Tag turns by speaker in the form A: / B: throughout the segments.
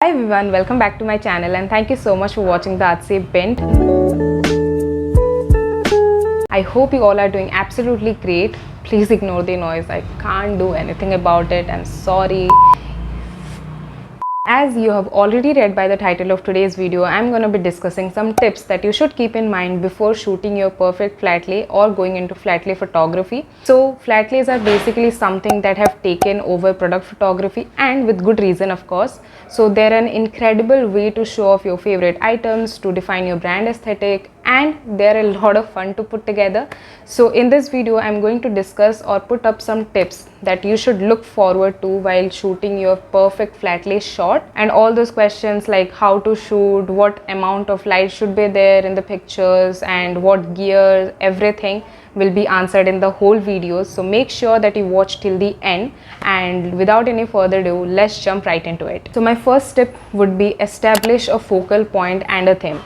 A: Hi everyone, welcome back to my channel and thank you so much for watching the Artsy Bint. I hope you all are doing absolutely great. Please ignore the noise. I can't do anything about it. I'm sorry. As you have already read by the title of today's video, I'm going to be discussing some tips that you should keep in mind before shooting your perfect flat lay or going into flat lay photography. So flat lays are basically something that have taken over product photography, and with good reason, of course. So they're an incredible way to show off your favorite items, to define your brand aesthetic, and they're a lot of fun to put together. So in this video I'm going to discuss or put up some tips that you should look forward to while shooting your perfect flat lay shot, and all those questions like how to shoot, what amount of light should be there in the pictures, and what gear, everything will be answered in the whole video. So make sure that you watch till the end, and without any further ado, let's jump right into it. So my first tip would be establish a focal point and a theme.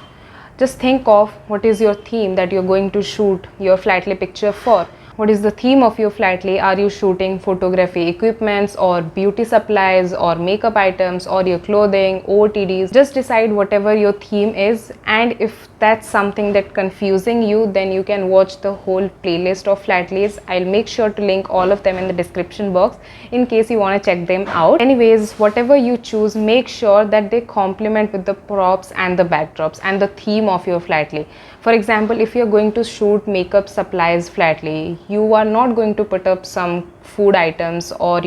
A: Just think of what is your theme that you're going to shoot your flat lay picture for. What is the theme of your flat lay? Are you shooting photography equipments or beauty supplies or makeup items or your clothing, OOTDs? Just decide whatever your theme is, and if that's something that confusing you, then you can watch the whole playlist of flat lays. I'll make sure to link all of them in the description box in case you want to check them out. Anyways, whatever you choose, make sure that they complement with the props and the backdrops and the theme of your flat lay. For example, if you're going to shoot makeup supplies flat lay, you are not going to put up some food items or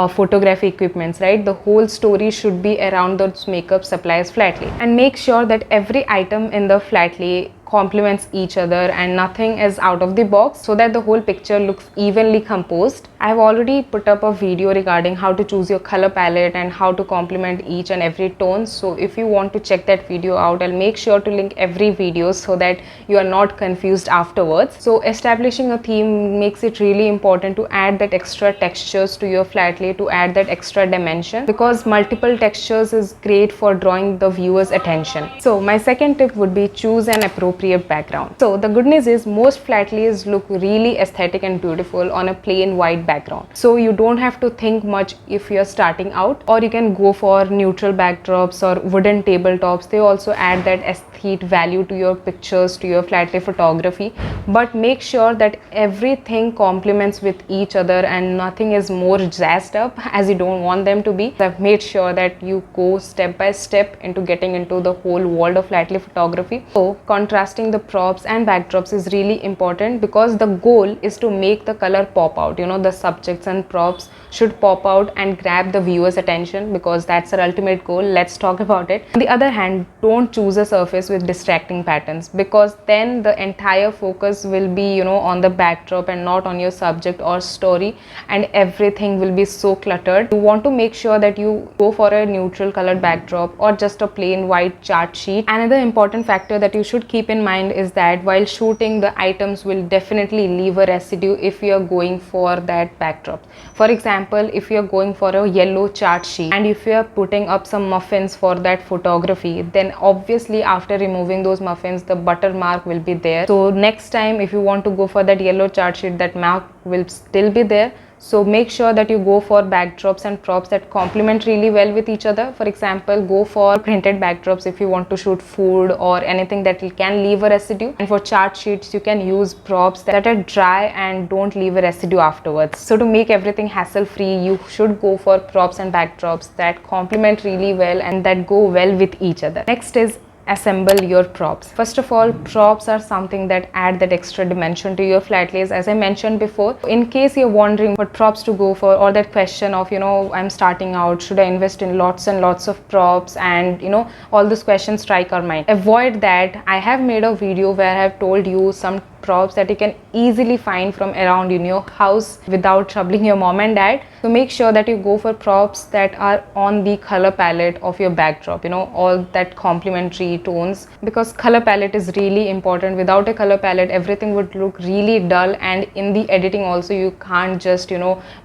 A: photography equipments, right? The whole story should be around those makeup supplies flat lay, and make sure that every item in the flat lay complements each other and nothing is out of the box, so that the whole picture looks evenly composed. I have already put up a video regarding how to choose your color palette and how to complement each and every tone. So if you want to check that video out, I'll make sure to link every video so that you are not confused afterwards. So establishing a theme makes it really important to add that extra textures to your flat lay, to add that extra dimension, because multiple textures is great for drawing the viewer's attention. So my second tip would be choose an appropriate background. So the good news is most flat lays look really aesthetic and beautiful on a plain white background. So you don't have to think much if you're starting out, or you can go for neutral backdrops or wooden tabletops. They also add that aesthetic value to your pictures, to your flat lay photography. But make sure that everything complements with each other and nothing is more jazzed up as you don't want them to be. I've made sure that you go step by step into getting into the whole world of flat lay photography. So contrasting the props and backdrops is really important, because the goal is to make the color pop out. The subjects and props should pop out and grab the viewer's attention, because that's our ultimate goal. Let's talk about it. On the other hand, don't choose a surface with distracting patterns, because then the entire focus will be on the backdrop and not on your subject or story, and everything will be so cluttered. You want to make sure that you go for a neutral colored backdrop or just a plain white chart sheet. Another important factor that you should keep in mind is that while shooting, the items will definitely leave a residue if you are going for that backdrop. For example, if you are going for a yellow chart sheet and if you are putting up some muffins for that photography, then obviously after removing those muffins, the butter mark will be there. So next time if you want to go for that yellow chart sheet, that mark will still be there. So make sure that you go for backdrops and props that complement really well with each other. For example, go for printed backdrops if you want to shoot food or anything that can leave a residue. And for chart sheets, you can use props that are dry and don't leave a residue afterwards. So to make everything hassle-free, you should go for props and backdrops that complement really well and that go well with each other. Next is assemble your props. First of all, props are something that add that extra dimension to your flat lays, as I mentioned before. In case you're wondering what props to go for, or that question of I'm starting out, should I invest in lots and lots of props, and all those questions strike our mind, avoid that. I have made a video where I have told you some props that you can easily find from around in your house without troubling your mom and dad. So make sure that you go for props that are on the color palette of your backdrop, all that complementary tones, because color palette is really important. Without a color palette, everything would look really dull, and in the editing also you can't just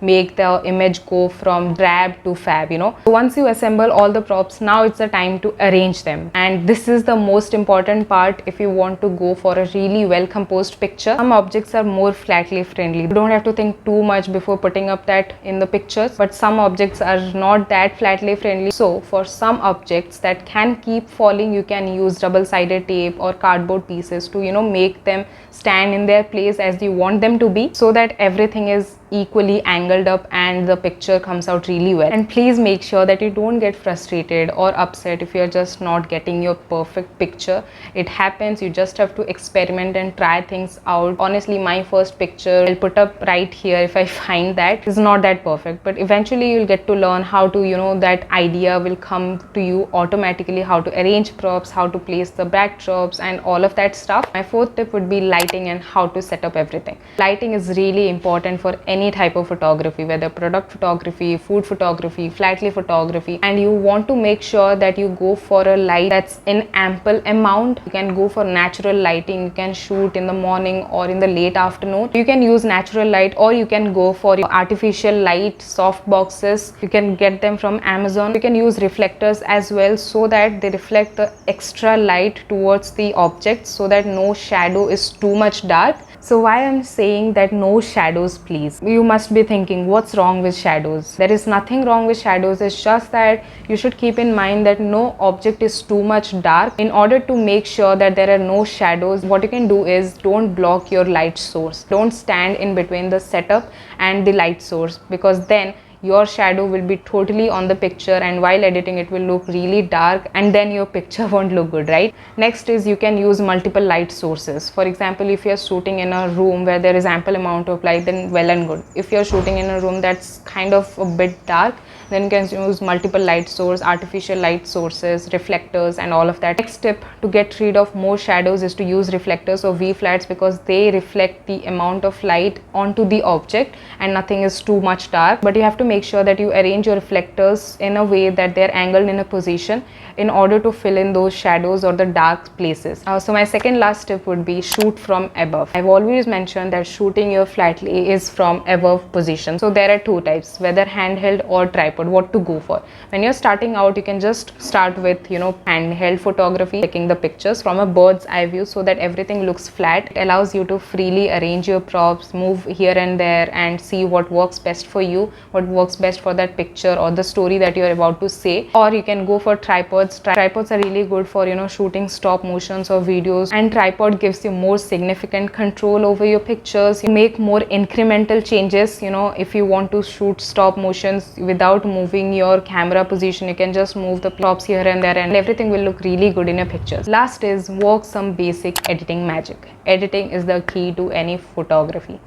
A: make the image go from drab to fab. So once you assemble all the props, now it's the time to arrange them, and this is the most important part if you want to go for a really well composed post picture. Some objects are more flat lay friendly. You don't have to think too much before putting up that in the pictures, but some objects are not that flat lay friendly. So for some objects that can keep falling, you can use double-sided tape or cardboard pieces to make them stand in their place as you want them to be, so that everything is equally angled up and the picture comes out really well. And please make sure that you don't get frustrated or upset if you're just not getting your perfect picture. It happens. You just have to experiment and try things out. Honestly, my first picture, I'll put up right here, if I find that is not that perfect, but eventually you'll get to learn how to, that idea will come to you automatically, how to arrange props, how to place the backdrops and all of that stuff. My fourth tip would be lighting and how to set up everything. Lighting is really important for any type of photography, whether product photography, food photography, flat lay photography, and you want to make sure that you go for a light that's in ample amount. You can go for natural lighting. You can shoot in the morning or in the late afternoon. You can use natural light, or you can go for artificial light soft boxes. You can get them from Amazon. You can use reflectors as well, so that they reflect the extra light towards the object, so that no shadow is too much dark. So why I'm saying that no shadows, please? You must be thinking, what's wrong with shadows? There is nothing wrong with shadows. It's just that you should keep in mind that no object is too much dark. In order to make sure that there are no shadows, what you can do is don't block your light source. Don't stand in between the setup and the light source, because then your shadow will be totally on the picture, and while editing it will look really dark, and then your picture won't look good, right? Next is you can use multiple light sources. For example, if you're shooting in a room where there is ample amount of light, then well and good. If you're shooting in a room that's kind of a bit dark, then you can use multiple light source, artificial light sources, reflectors and all of that. Next tip to get rid of more shadows is to use reflectors or V-flats, because they reflect the amount of light onto the object and nothing is too much dark. But you have to make sure that you arrange your reflectors in a way that they're angled in a position in order to fill in those shadows or the dark places. So my second last tip would be shoot from above. I've always mentioned that shooting your flat lay is from above position. So there are two types, whether handheld or tripod. What to go for? When you're starting out, you can just start with handheld photography, taking the pictures from a bird's eye view so that everything looks flat. It allows you to freely arrange your props, move here and there, and see what works best for you, what works best for that picture or the story that you're about to say. Or you can go for tripods. Tripods are really good for shooting stop motions or videos, and tripod gives you more significant control over your pictures. You make more incremental changes. If you want to shoot stop motions without moving your camera position, you can just move the props here and there, and everything will look really good in your pictures. Last is work some basic editing magic. Editing is the key to any photography.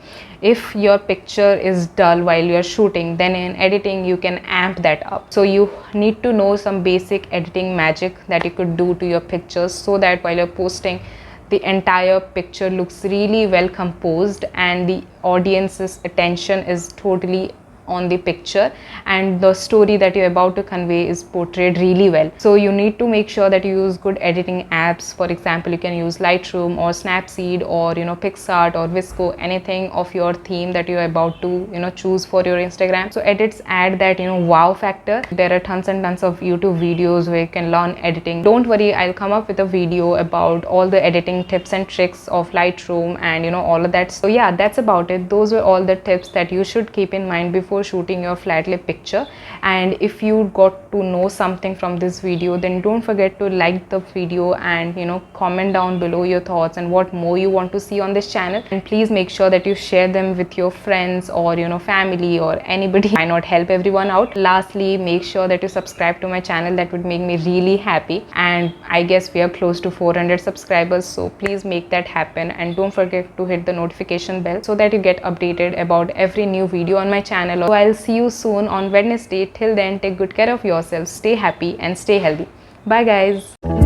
A: If your picture is dull while you're shooting, then in editing you can amp that up. So you need to know some basic editing magic that you could do to your pictures, so that while you're posting, the entire picture looks really well composed and the audience's attention is totally on the picture, and the story that you're about to convey is portrayed really well. So you need to make sure that you use good editing apps. For example, you can use Lightroom or Snapseed or PixArt or Visco, anything of your theme that you're about to choose for your Instagram. So edits add that wow factor. There are tons and tons of YouTube videos where you can learn editing. Don't worry, I'll come up with a video about all the editing tips and tricks of Lightroom and all of that. So yeah, that's about it. Those were all the tips that you should keep in mind before shooting your flat lay picture. And if you got to know something from this video, then don't forget to like the video and comment down below your thoughts and what more you want to see on this channel. And please make sure that you share them with your friends or family or anybody. Why not help everyone out? Lastly, make sure that you subscribe to my channel. That would make me really happy, and I guess we are close to 400 subscribers, so please make that happen. And don't forget to hit the notification bell so that you get updated about every new video on my channel. So I'll see you soon on Wednesday. Till then, take good care of yourself, stay happy and stay healthy. Bye guys.